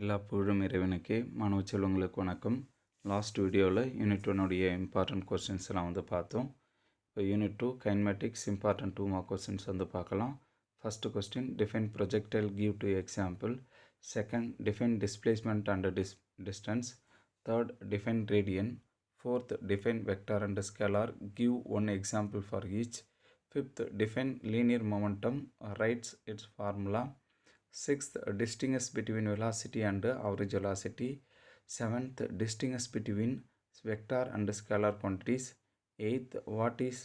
எல்லா புகழும் இறைவனுக்கு. மாணவ செல்வங்களுக்கு வணக்கம். லாஸ்ட் வீடியோவில் யூனிட் 1 இம்பார்ட்டன்ட் கொஸ்டின்ஸ் எல்லாம் பார்த்தோம். இப்போ unit 2 kinematics important 2 mark questions பார்க்கலாம். First question define projectile give two example. Second define displacement and distance. Third define radian. Fourth define vector and scalar, give one example for each. Fifth define linear momentum, writes its formula. Sixth, distinguish between velocity and average velocity. Seventh, distinguish between vector and scalar quantities. Eighth, what is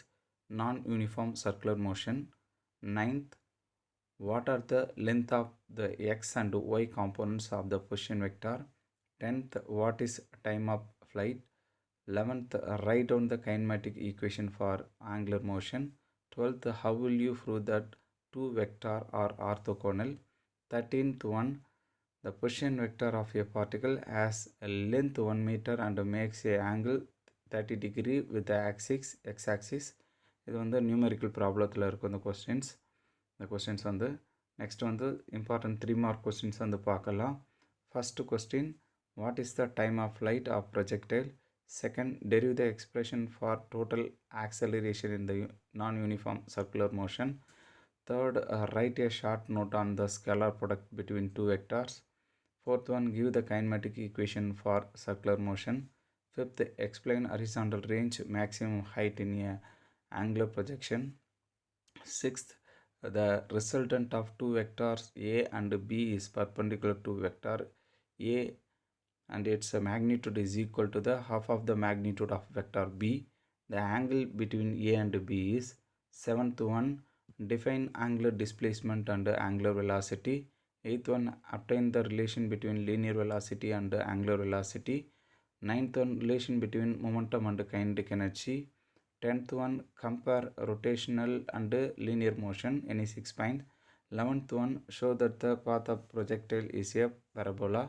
non-uniform circular motion? Ninth, what are the length of the x and y components of the position vector? 10th, what is time of flight? 11th, write down the kinematic equation for angular motion. 12th, how will you prove that two vectors are orthogonal? 13th one, the position vector of a particle has a length 1 meter and makes a angle 30 degree with the axis x-axis. இது வந்து numerical ப்ராப்ளத்தில் இருக்கும் இந்த questions. இந்த questions வந்து next வந்து important 3 mark questions வந்து பார்க்கலாம். First question, what is the time of flight of projectile? Second, derive the expression for total acceleration in the non uniform circular motion. Third, write a short note on the scalar product between two vectors. Fourth one, give the kinematic equation for circular motion. Fifth, explain horizontal range, maximum height in a angular projection. Sixth, the resultant of two vectors A and B is perpendicular to vector A and its magnitude is equal to the half of the magnitude of vector B. The angle between A and B is. Seventh one, define angular displacement and angular velocity. Eighth one, obtain the relation between linear velocity and angular velocity. Ninth one, relation between momentum and kinetic energy. 10th one, compare rotational and linear motion, any 6 points. 11th one, show that the path of projectile is a parabola.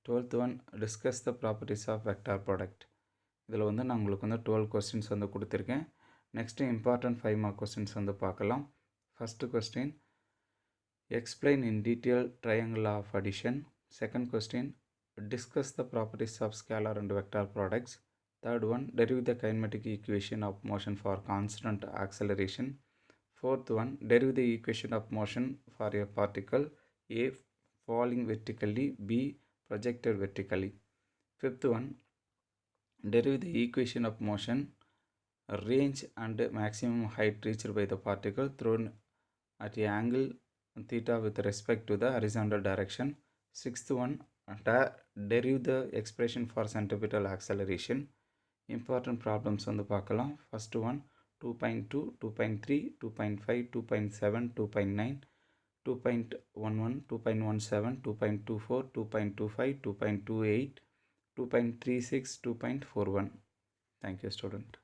12th one, discuss the properties of vector product. இதில் வந்து நான் உங்களுக்கு வந்து 12 questions வந்து கொடுத்துருக்கேன். Next important 5 mark questions வந்து பார்க்கலாம். First question, explain in detail triangle of addition. Second question, discuss the properties of scalar and vector products. Third one, derive the kinematic equation of motion for constant acceleration. Fourth one, derive the equation of motion for a particle A falling vertically, B projected vertically. Fifth one, derive the equation of motion, range and maximum height reached by the particle thrown at an angle theta with respect to the horizontal direction. Sixth one, derive the expression for centripetal acceleration. Important problems வந்து பார்க்கலாம். First one, 2.2, 2.3, 2.5, 2.7, 2.9, 2.11, 2.17, 2.24, 2.25, 2.28, 2.36, 2.41. Thank you, student.